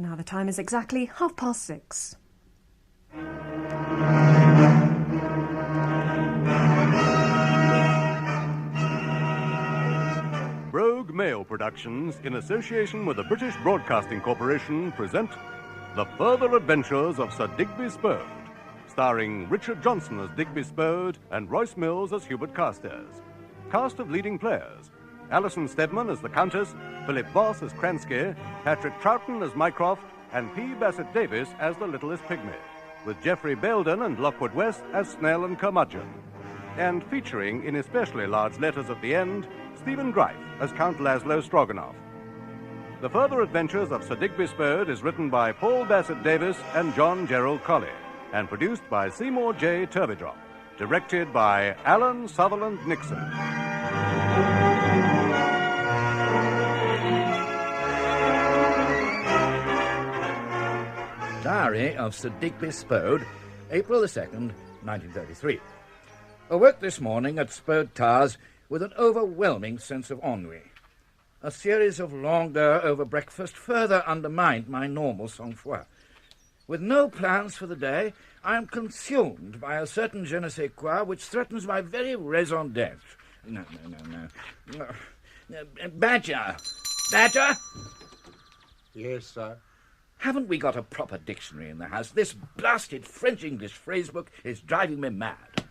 Now the time is exactly 6:30. Brogue Male Productions, in association with the British Broadcasting Corporation, present The Further Adventures of Sir Digby Spode, starring Richard Johnson as Digby Spode and Royce Mills as Hubert Carstairs. Cast of leading players: Alison Steadman as the Countess, Philip Voss as Kransky, Patrick Troughton as Mycroft, and P. Bassett Davies as the Littlest Pigmy, with Geoffrey Bayldon and Lockwood West as Snell and Kirmudgeon. And featuring, in especially large letters at the end, Stephen Greif as Count Laszlo Stroganoff. The Further Adventures of Sir Digby Spode is written by Paul Bassett Davies and John Gerald Collee, and produced by Seymour J. Turveydrop. Directed by Alan Sutherland Nixon. Diary of Sir Digby Spode, April the 2nd, 1933. Awoke this morning at Spode Towers with an overwhelming sense of ennui. A series of longueurs over breakfast further undermined my normal sang-froid. With no plans for the day, I am consumed by a certain je ne sais quoi which threatens my very raison d'être. No. Badger! Badger! Yes, sir. Haven't we got a proper dictionary in the house? This blasted French-English phrasebook is driving me mad.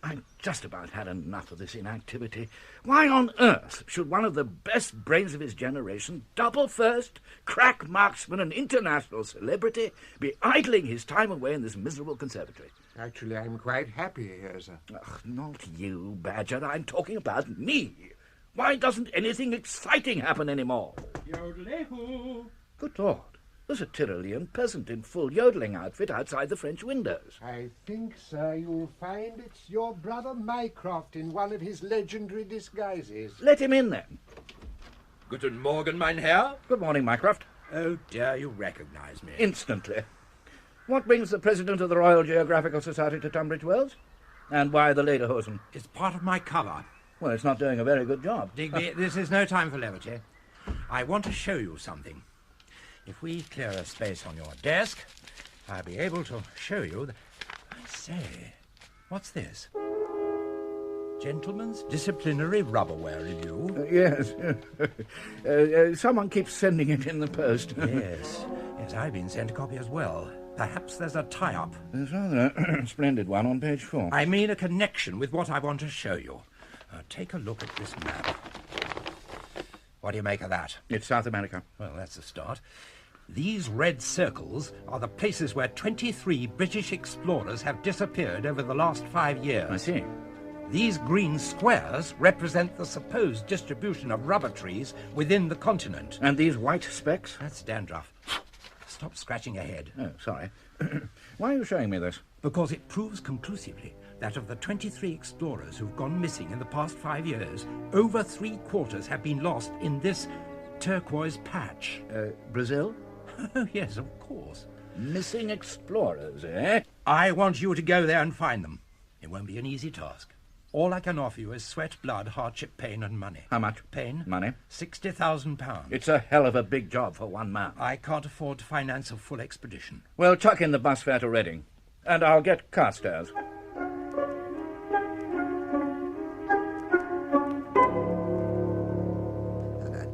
I've just about had enough of this inactivity. Why on earth should one of the best brains of his generation, double first, crack marksman and international celebrity, be idling his time away in this miserable conservatory? Actually, I'm quite happy here, sir. Ugh, not you, Badger. I'm talking about me. Why doesn't anything exciting happen anymore? Yodelay-hoo! Good Lord. There's a Tyrolean peasant in full yodeling outfit outside the French windows. I think, sir, you'll find it's your brother Mycroft in one of his legendary disguises. Let him in, then. Guten Morgen, mein Herr. Good morning, Mycroft. Oh, dear, you recognise me. Instantly. What brings the President of the Royal Geographical Society to Tunbridge Wells? And why the lederhosen? It's part of my cover. Well, it's not doing a very good job. Digby, this is no time for levity. I want to show you something. If we clear a space on your desk, I'll be able to show you the... I say, what's this? Gentleman's Disciplinary Rubberware Review? Yes. Someone keeps sending it in the post. Yes, I've been sent a copy as well. Perhaps there's a tie-up. There's rather a splendid one on page 4. I mean a connection with what I want to show you. Take a look at this map. What do you make of that? It's South America. Well, that's a start. These red circles are the places where 23 British explorers have disappeared over the last 5 years. I see. These green squares represent the supposed distribution of rubber trees within the continent. And these white specks? That's dandruff. Stop scratching your head. Oh, sorry. Why are you showing me this? Because it proves conclusively that of the 23 explorers who've gone missing in the past 5 years, over 3/4 have been lost in this turquoise patch. Brazil? Oh, yes, of course. Missing explorers, eh? I want you to go there and find them. It won't be an easy task. All I can offer you is sweat, blood, hardship, pain, and money. How much? Pain? Money? £60,000. It's a hell of a big job for one man. I can't afford to finance a full expedition. Well, chuck in the bus fare to Reading, and I'll get Carstairs.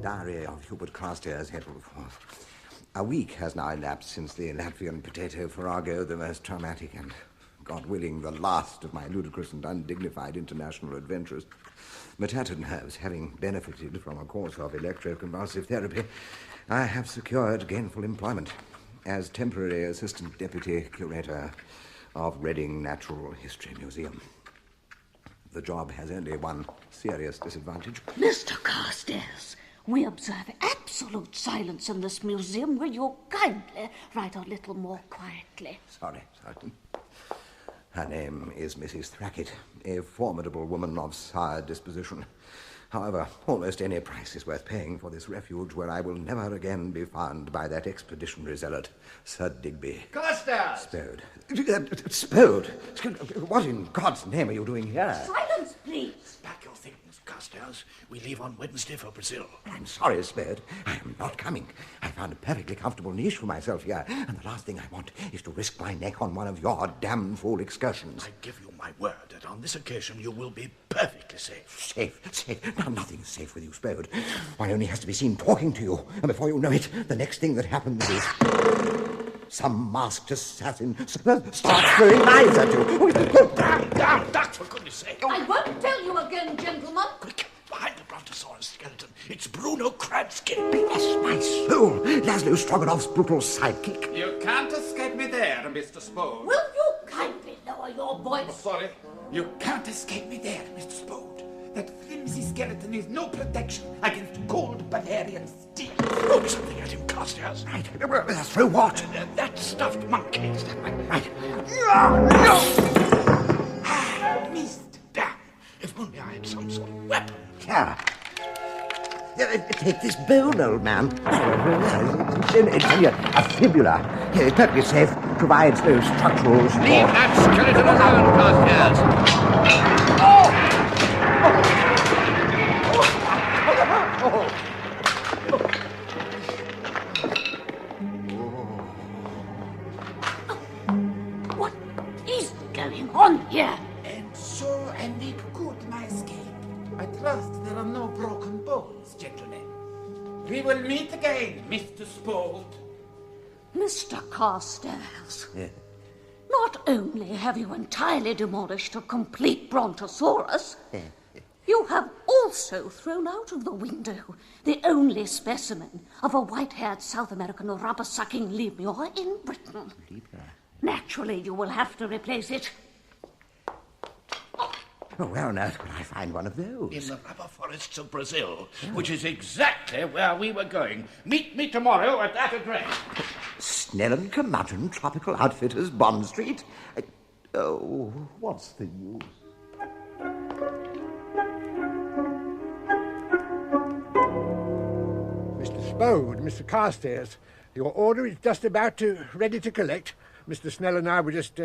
Diary of Hubert Carstairs, April 4th. A week has now elapsed since the Latvian potato farrago, the most traumatic and, God willing, the last of my ludicrous and undignified international adventures. My tattered nerves having benefited from a course of electroconvulsive therapy, I have secured gainful employment as temporary assistant deputy curator of Reading Natural History Museum. The job has only one serious disadvantage. Mr. Carstairs, we observe absolute silence in this museum. Will you kindly write a little more quietly? Sorry, Sergeant. Her name is Mrs. Thrackett, a formidable woman of sour disposition. However, almost any price is worth paying for this refuge where I will never again be found by that expeditionary zealot, Sir Digby. Carstairs! Spode. Spode? What in God's name are you doing here? Silence, please. Pack your things, Carstairs. We leave on Wednesday for Brazil. I'm sorry, Spode. I am not coming. I've found a perfectly comfortable niche for myself here, and the last thing I want is to risk my neck on one of your damned fool excursions. I give you my word that on this occasion you will be perfectly safe. Safe? Now, nothing's safe with you, Spode. One only has to be seen talking to you, and before you know it, the next thing that happens is... some masked assassin starts throwing knives at you. Duck, for goodness sake. I won't tell you again, gentlemen. Quick, behind the brontosaurus skeleton, it's Bruno Kransky. Bless my soul, Laszlo Stroganoff's brutal sidekick. You can't escape me there, Mr. Spode. Will you kindly lower your voice? Sorry. You can't escape me there, Mr. Spode. That flimsy skeleton is no protection against cold Bavarian steel. Throw something at him, Carstairs. Right, throw what? That stuffed monkey. Is that right? Missed. Damn. If only I had some sort of weapon. Here. Take this bone, old man. It's only a fibula. It's perfectly safe, provides no structural support. Leave that skeleton alone, Carstairs. What is going on here? And so I make good my escape. I trust there are no broken bones, gentlemen. We will meet again, Mr. Spode. Mr. Carstairs. Not only have you entirely demolished a complete brontosaurus, you have also thrown out of the window the only specimen of a white-haired South American rubber-sucking lemur in Britain. Naturally, you will have to replace it. Where on earth could I find one of those? In the rubber forests of Brazil, which is exactly where we were going. Meet me tomorrow at that address. Snell and Kirmudgeon, Tropical Outfitters, Bond Street. Oh, what's the use? Mr. Spode, Mr. Carstairs, your order is just ready to collect. Mr. Snell and I were just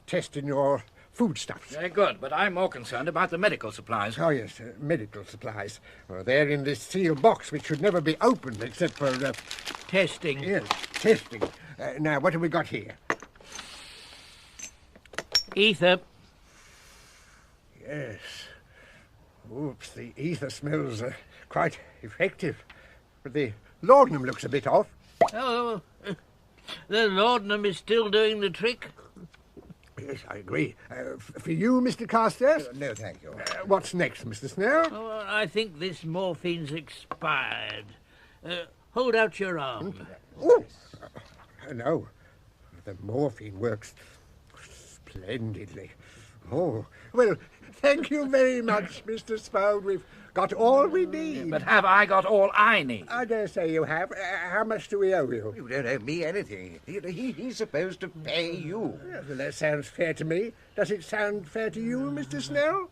testing your foodstuffs. Very good, but I'm more concerned about the medical supplies. Oh, yes, medical supplies. Well, they're in this sealed box, which should never be opened except for... Testing. Yes, testing. Now, what have we got here? Ether. Yes. Oops, the ether smells quite effective. But the laudanum looks a bit off. Oh, the laudanum is still doing the trick. Yes, I agree. For you, Mr. Carstairs? No, thank you. What's next, Mr. Snell? Oh, I think this morphine's expired. Hold out your arm. Oh, no. The morphine works splendidly. Oh, well, thank you very much, Mr. Spode. We've got all we need. But have I got all I need? I dare say you have. How much do we owe you? You don't owe me anything. He's supposed to pay you. Yes, well, that sounds fair to me. Does it sound fair to you, Mr. Snell?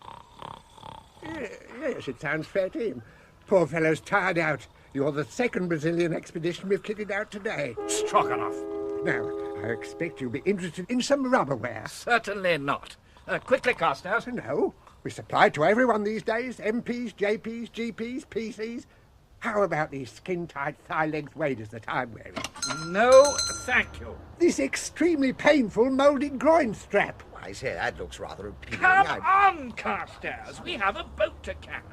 Yes, it sounds fair to him. Poor fellow's tired out. You're the second Brazilian expedition we've kitted out today. Stroganoff. Now, I expect you'll be interested in some rubberware. Certainly not. Quickly, Carstairs. No, we supply to everyone these days. MPs, JPs, GPs, PCs. How about these skin-tight thigh-length waders that I'm wearing? No, thank you. This extremely painful moulded groin strap. I say, that looks rather appealing. Come on, Carstairs. We have a boat to catch.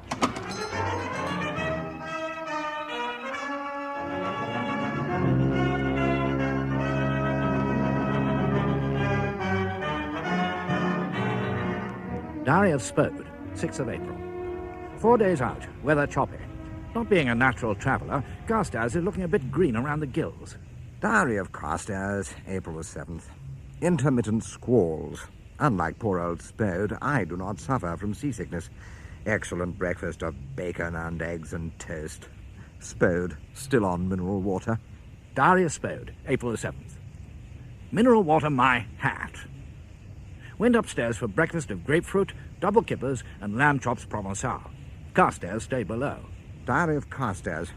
Diary of Spode, 6th of April. 4 days out, weather choppy. Not being a natural traveller, Carstairs is looking a bit green around the gills. Diary of Carstairs, April the 7th. Intermittent squalls. Unlike poor old Spode, I do not suffer from seasickness. Excellent breakfast of bacon and eggs and toast. Spode, still on mineral water. Diary of Spode, April the 7th. Mineral water my hat. Went upstairs for breakfast of grapefruit, double kippers, and lamb chops Provençal. Carstairs stayed below. Diary of Carstairs.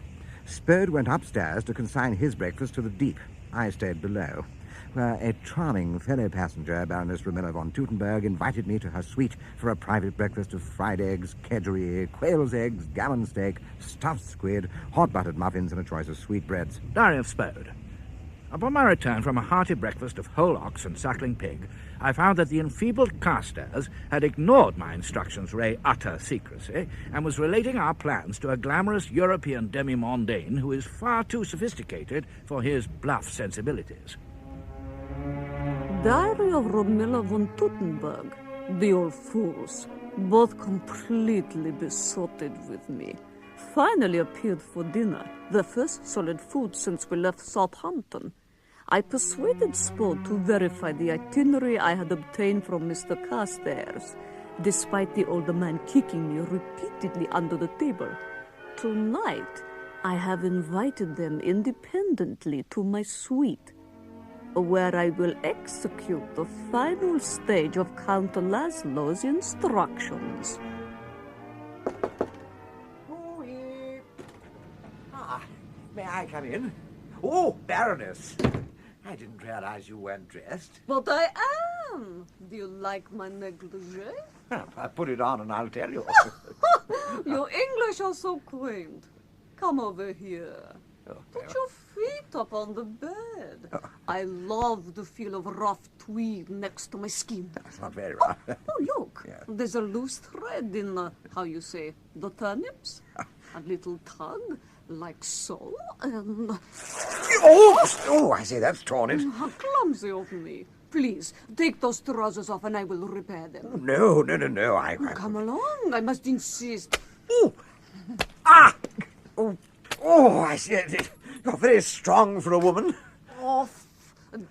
Spode went upstairs to consign his breakfast to the deep. I stayed below. where a charming fellow passenger, Baroness Romilla von Tutenberg, invited me to her suite for a private breakfast of fried eggs, kedgeree, quail's eggs, gammon steak, stuffed squid, hot buttered muffins, and a choice of sweetbreads. Diary of Spode. Upon my return from a hearty breakfast of whole ox and suckling pig, I found that the enfeebled Carstairs had ignored my instructions re utter secrecy and was relating our plans to a glamorous European demi-mondaine who is far too sophisticated for his bluff sensibilities. Diary of Romilla von Tutenberg. The old fools, both completely besotted with me. Finally appeared for dinner, the first solid food since we left Southampton. I persuaded Spode to verify the itinerary I had obtained from Mr. Carstairs, despite the older man kicking me repeatedly under the table. Tonight, I have invited them independently to my suite, where I will execute the final stage of Count Laszlo's instructions. May I come in? Oh, Baroness. I didn't realize you weren't dressed. But I am! Do you like my negligee? Well, I put it on and I'll tell you. Your English are so quaint. Come over here. Put your feet up on the bed. I love the feel of rough tweed next to my skin. That's not very rough. Oh, look. Yeah. There's a loose thread in, how you say, the turnips. A little tug, like so, and... Oh, I see, that's torn it. How clumsy of me. Please, take those trousers off and I will repair them. No. I... Come along, I must insist. Oh! Ah! Oh, I see. You're very strong for a woman. Off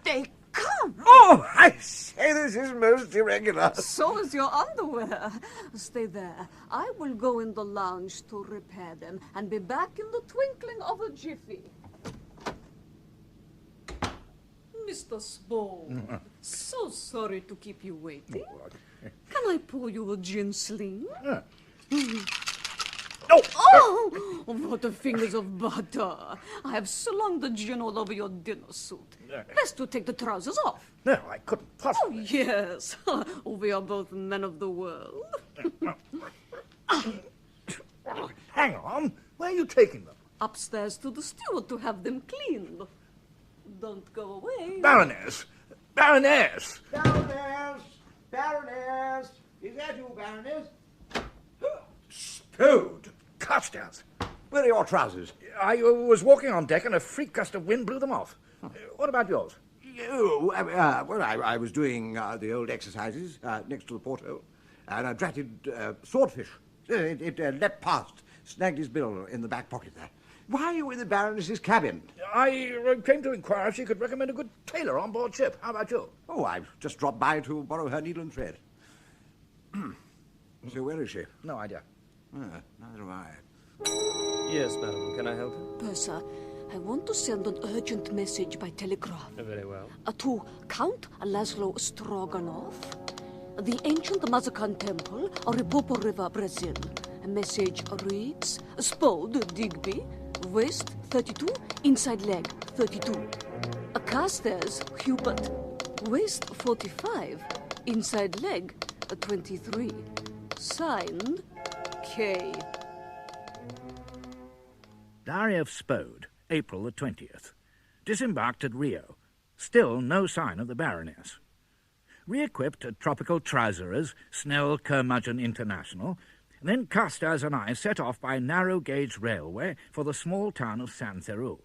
they come. Oh, I say, this is most irregular. So is your underwear. Stay there. I will go in the lounge to repair them and be back in the twinkling of a jiffy. Mr. Spode, so sorry to keep you waiting. Can I pour you a gin sling? Oh, what the fingers of butter. I have slung the gin all over your dinner suit. Best to take the trousers off. No, I couldn't possibly. Oh, yes. We are both men of the world. Hang on. Where are you taking them? Upstairs to the steward to have them cleaned. Don't go away. Baroness! Baroness! Baroness! Baroness! Is that you, Baroness? Spode! Carstairs! Where are your trousers? I was walking on deck and a freak gust of wind blew them off. What about yours? I was doing the old exercises next to the porthole, and a dratted swordfish. It leapt past, snagged his bill in the back pocket there. Why are you in the Baroness's cabin? I came to inquire if she could recommend a good tailor on board ship. How about you? Oh, I've just dropped by to borrow her needle and thread. So where is she? No idea. Neither have I. Yes, madam. Can I help you? Purser, I want to send an urgent message by telegraph. Very well. To Count Laszlo Stroganoff, the ancient Mazakan Temple, Oripopo River, Brazil. A message reads, Spode, Digby, waist 32, inside leg 32. Carstairs, Hubert, waist 45, inside leg 23. Signed, K. Diary of Spode, April the 20th. Disembarked at Rio. Still no sign of the Baroness. Re-equipped at tropical trouserers, Snell, Kirmudgeon International, then Carstairs and I set off by narrow-gauge railway for the small town of San Theru.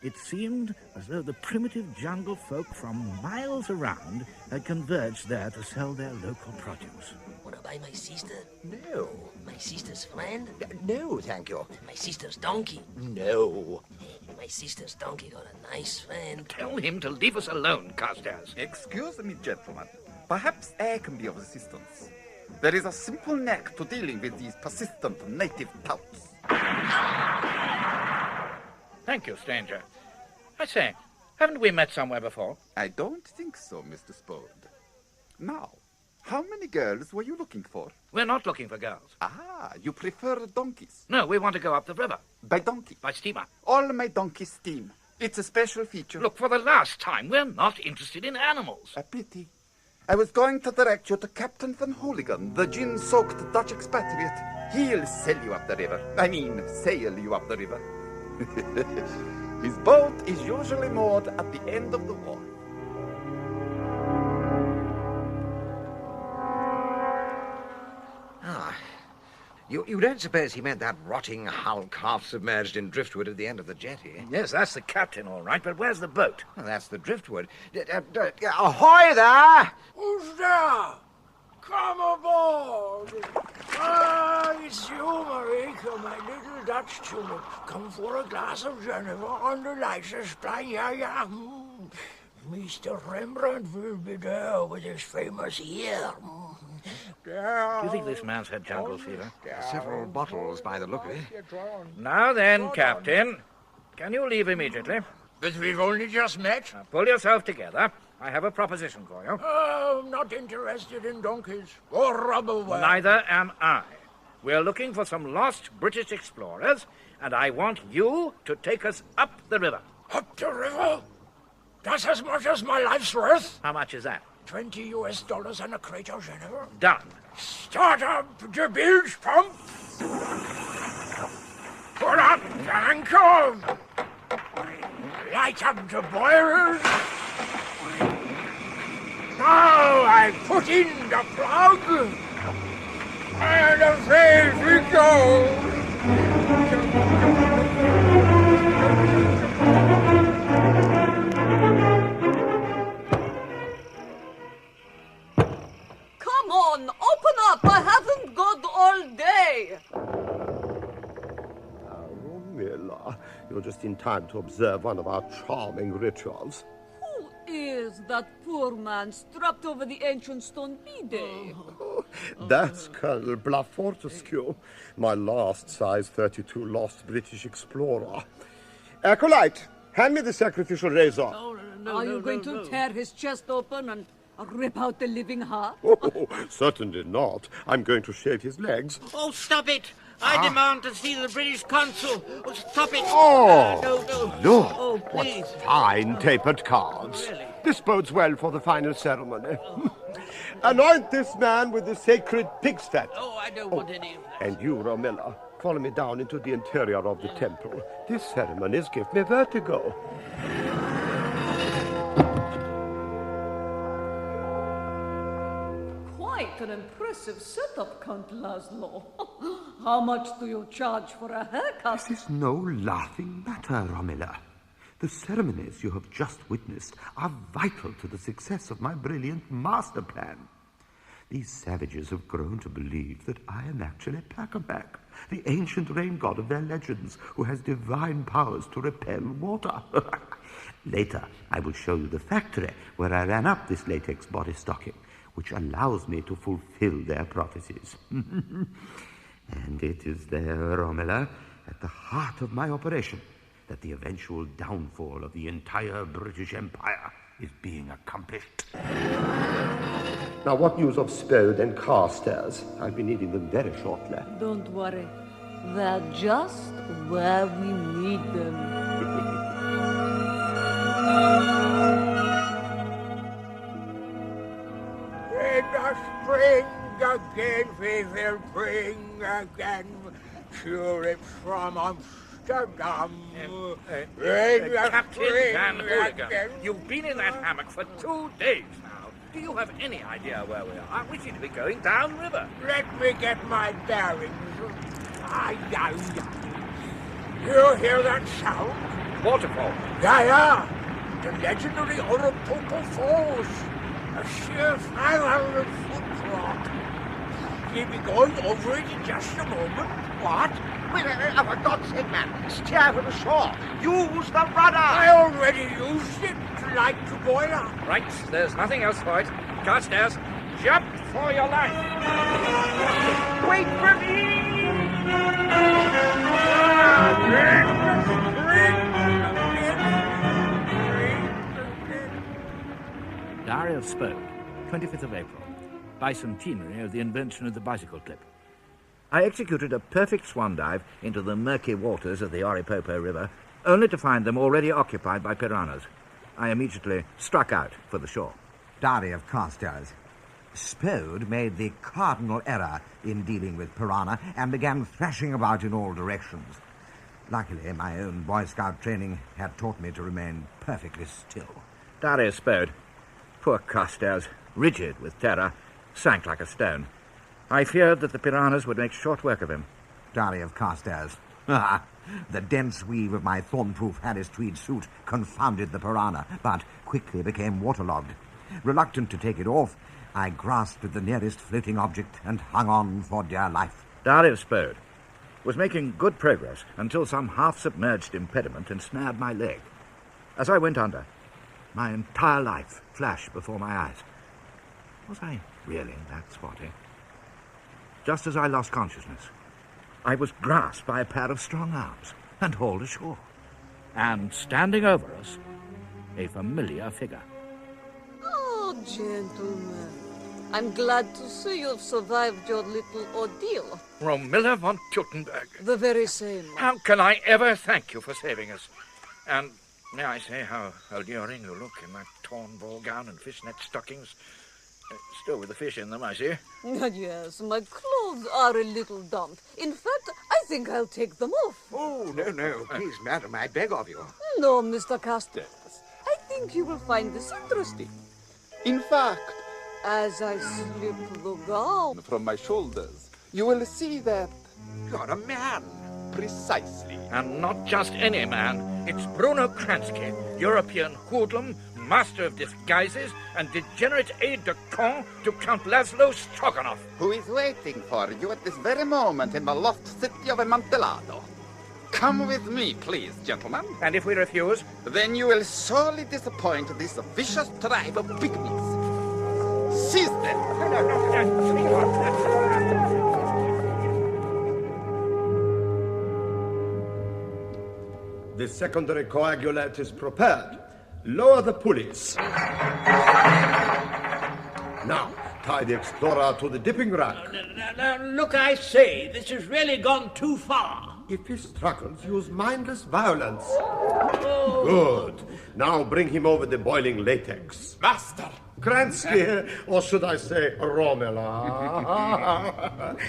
It seemed as though the primitive jungle folk from miles around had converged there to sell their local produce. Wanna buy my sister? No. My sister's friend? No, thank you. My sister's donkey? No. My sister's donkey got a nice friend. Tell him to leave us alone, Carstairs. Excuse me, gentlemen. Perhaps I can be of assistance. There is a simple knack to dealing with these persistent native touts. Thank you, stranger. I say, haven't we met somewhere before? I don't think so, Mr. Spode. Now, how many girls were you looking for? We're not looking for girls. Ah, you prefer donkeys? No, we want to go up the river. By donkey? By steamer. All my donkeys steam. It's a special feature. Look, for the last time, we're not interested in animals. A pity. I was going to direct you to Captain Van Hooligan, the gin-soaked Dutch expatriate. He'll sail you up the river. Sail you up the river. His boat is usually moored at the end of the wharf. You don't suppose he meant that rotting hulk half-submerged in driftwood at the end of the jetty? Yes, that's the captain, all right, but where's the boat? Well, that's the driftwood. Ahoy there! Who's there? Come aboard! Ah, it's you, Marika, my little Dutch tulip. Come for a glass of Geneva on the nicest plan, yeah. Mr. Rembrandt will be there with his famous ear. Do you think this man's had jungle fever? Several bottles by the look of it. Now then, Captain, can you leave immediately? But we've only just met. Now, pull yourself together. I have a proposition for you. I'm not interested in donkeys or rubber wire. Neither am I. We're looking for some lost British explorers, and I want you to take us up the river. Up the river? That's as much as my life's worth. How much is that? $20 and a crate of Geneva. Done. Start up the bilge pump. Put up the anchor. Light up the boilers. Now I put in the plug. And away we go. Come on, open up. I haven't got all day. Miller, you're just in time to observe one of our charming rituals. Who is that poor man strapped over the ancient stone bidet? That's Colonel Bluff Fortescue, my last size 32 lost British explorer. Acolyte, hand me the sacrificial razor. Are you going to tear his chest open and rip out the living heart? Oh, certainly not. I'm going to shave his legs. Oh, stop it. I demand to see the British consul. Oh, stop it. Oh, no. look, Oh, please. what fine tapered cards. Really? This bodes well for the final ceremony. Anoint this man with the sacred pig's fat. Oh, I don't want any of that. And you, Romilla, follow me down into the interior of the temple. These ceremonies give me vertigo. Quite an impressive setup, Count Laszlo. How much do you charge for a haircut? This is no laughing matter, Romilla. The ceremonies you have just witnessed are vital to the success of my brilliant master plan. These savages have grown to believe that I am actually Packerback, the ancient rain god of their legends, who has divine powers to repel water. Later, I will show you the factory where I ran up this latex body stocking, which allows me to fulfill their prophecies. And it is there, Romilla, at the heart of my operation, that the eventual downfall of the entire British Empire is being accomplished. Now, what news of Spode and Carstairs? I'll be needing them very shortly. Don't worry. They're just where we need them. In the spring again we will bring again tulips from Amsterdam. Captain Van Hooligan, you've been in that hammock for 2 days now. Do you have any idea where we are? We seem to be going downriver. Let me get my bearings. You hear that sound? Waterfall. Yeah. The legendary Oropopo Falls. A sheer 500-foot drop. We'll be going over it in just a moment. What? For God's sake, man, steer for the shore. Use the rudder. I already used it to light the boiler. Right, there's nothing else for it. Carstairs, jump for your life. Wait for me! Diary of Spode, 25th of April. Bicentenary of the invention of the bicycle clip. I executed a perfect swan dive into the murky waters of the Oripopo River only to find them already occupied by piranhas. I immediately struck out for the shore. Diary of Carstairs. Spode made the cardinal error in dealing with piranha and began thrashing about in all directions. Luckily, my own Boy Scout training had taught me to remain perfectly still. Diary of Spode. Poor Carstairs, rigid with terror, sank like a stone. I feared that the piranhas would make short work of him. Diary of Carstairs. The dense weave of my thorn-proof Harris tweed suit confounded the piranha, but quickly became waterlogged. Reluctant to take it off, I grasped at the nearest floating object and hung on for dear life. Diary of Spode was making good progress until some half-submerged impediment ensnared my leg. As I went under, my entire life flashed before my eyes. Was I really that swarthy? Just as I lost consciousness, I was grasped by a pair of strong arms and hauled ashore. And standing over us, a familiar figure. Oh, gentlemen, I'm glad to see you've survived your little ordeal. Romilla von Tutenberg. The very same. How can I ever thank you for saving us? And may I say how alluring you look in that torn ball gown and fishnet stockings? Still with the fish in them, I see. Yes, my clothes are a little damp. In fact, I think I'll take them off. Oh, no. Please, madam, I beg of you. No, Mr. Carstairs. I think you will find this interesting. In fact, as I slip the gown from my shoulders, you will see that You're a man. precisely. And not just any man. It's Bruno Kransky, European hoodlum, master of disguises, and degenerate aide-de-camp to Count Laszlo Stroganoff. Who is waiting for you at this very moment in the lost city of Amontillado. Come with me, please, gentlemen. And if we refuse? Then you will sorely disappoint this vicious tribe of pygmies. Seize them! The secondary coagulant is prepared. Lower the pulleys. Now, tie the explorer to the dipping rack. Now, look, I say, this has really gone too far. If he struggles, use mindless violence. Oh. Good. Now bring him over the boiling latex. Master! Kransky, or should I say Romilla?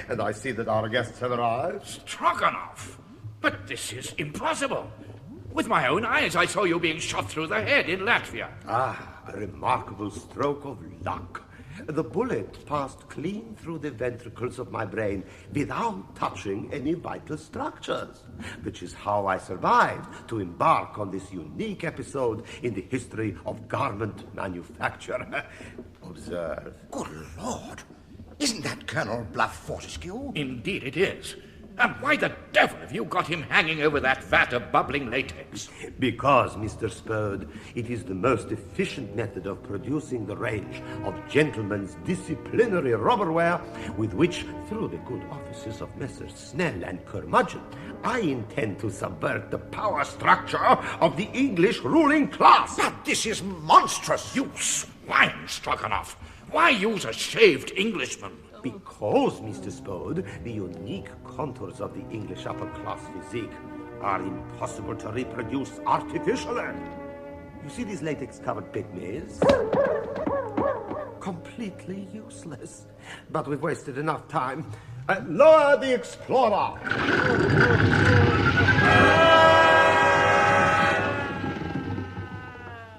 And I see that our guests have arrived. Stroganoff! But this is impossible. With my own eyes, I saw you being shot through the head in Latvia. Ah, a remarkable stroke of luck. The bullet passed clean through the ventricles of my brain without touching any vital structures, which is how I survived to embark on this unique episode in the history of garment manufacture. Observe. Good Lord! Isn't that Colonel Bluff Fortescue? Indeed it is. And why the devil have you got him hanging over that vat of bubbling latex? Because, Mr. Spode, it is the most efficient method of producing the range of gentlemen's disciplinary rubberware with which, through the good offices of Messrs. Snell and Kirmudgeon, I intend to subvert the power structure of the English ruling class. But this is monstrous! You swine, Stroganoff! Why use a shaved Englishman? Because, Mr. Spode, the unique contours of the English upper-class physique are impossible to reproduce artificially. You see these latex-covered pygmies? Completely useless. But we've wasted enough time. Lower the explorer!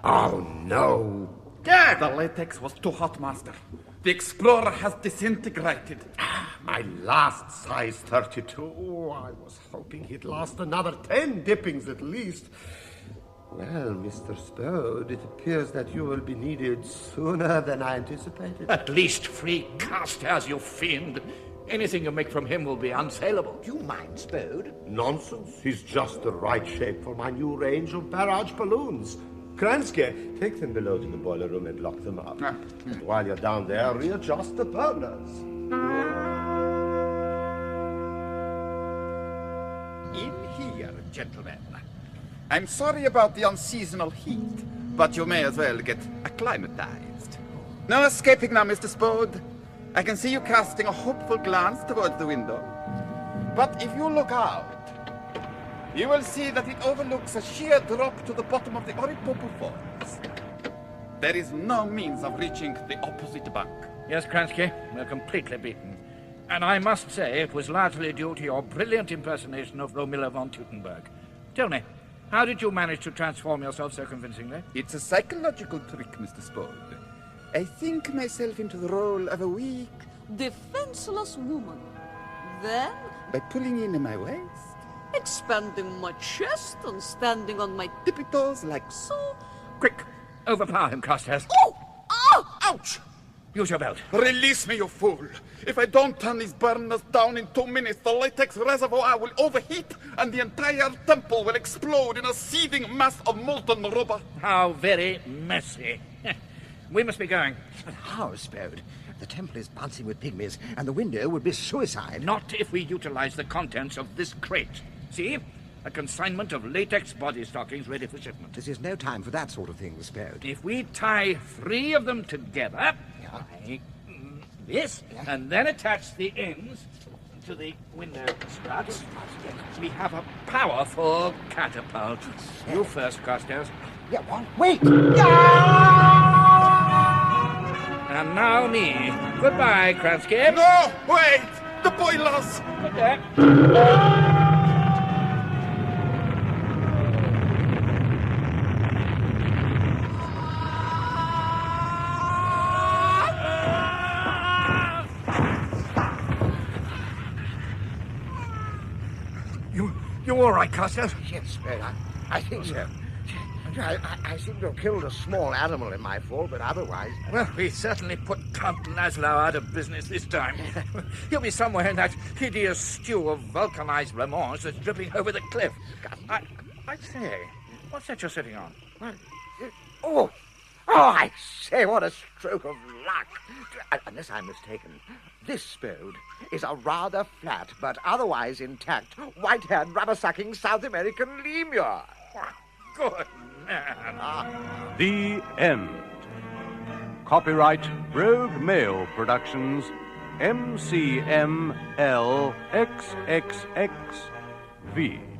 Oh, no. Yeah, the latex was too hot, Master. The explorer has disintegrated. My last size 32. I was hoping he'd last another 10 dippings at least. Well, Mr. Spode, it appears that you will be needed sooner than I anticipated. At least free Carstairs, you fiend. Anything you make from him will be unsaleable. Do you mind, Spode? Nonsense. He's just the right shape for my new range of barrage balloons. Kransky, take them below to the boiler room and lock them up. And while you're down there, readjust the burners. In here, gentlemen. I'm sorry about the unseasonal heat, but you may as well get acclimatized. No escaping now, Mr. Spode. I can see you casting a hopeful glance towards the window. But if you look out, you will see that it overlooks a sheer drop to the bottom of the Oripopo Falls. There is no means of reaching the opposite bank. Yes, Kransky, we're completely beaten. And I must say it was largely due to your brilliant impersonation of Romilla von Tutenberg. Tell me, how did you manage to transform yourself so convincingly? It's a psychological trick, Mr. Spode. I think myself into the role of a weak, defenseless woman. Then, by pulling in my waist, expanding my chest and standing on my tippy toes like so. Quick, overpower him, Carstairs. Oh! Ah! Ouch! Use your belt. Release me, you fool! If I don't turn these burners down in 2 minutes, the latex reservoir will overheat and the entire temple will explode in a seething mass of molten rubber. How very messy. We must be going. But how, Spode? The temple is bouncing with pygmies, and the window would be suicide. Not if we utilize the contents of this crate. See? A consignment of latex body stockings ready for shipment. This is no time for that sort of thing, Spode. If we tie 3 of them together, like this, and then attach the ends to the window struts, we have a powerful catapult. You first, Carstairs. Yeah, what? Wait! And now me. Goodbye, Kransky. No! Wait! The boilers! Good day. You all right, Carstairs? Yes, Spode, I think so. I seem to have killed a small animal in my fall, but otherwise... Well, we certainly put Count Laszlo out of business this time. He'll be somewhere in that hideous stew of vulcanized blancmange that's dripping over the cliff. I say, what's that you're sitting on? Oh, I say, what a stroke of luck. Unless I'm mistaken, this Spode is a rather flat, but otherwise intact, white-haired, rubber-sucking South American lemur. Good man. The end. Copyright Brogue Male Productions, MCML XXXV.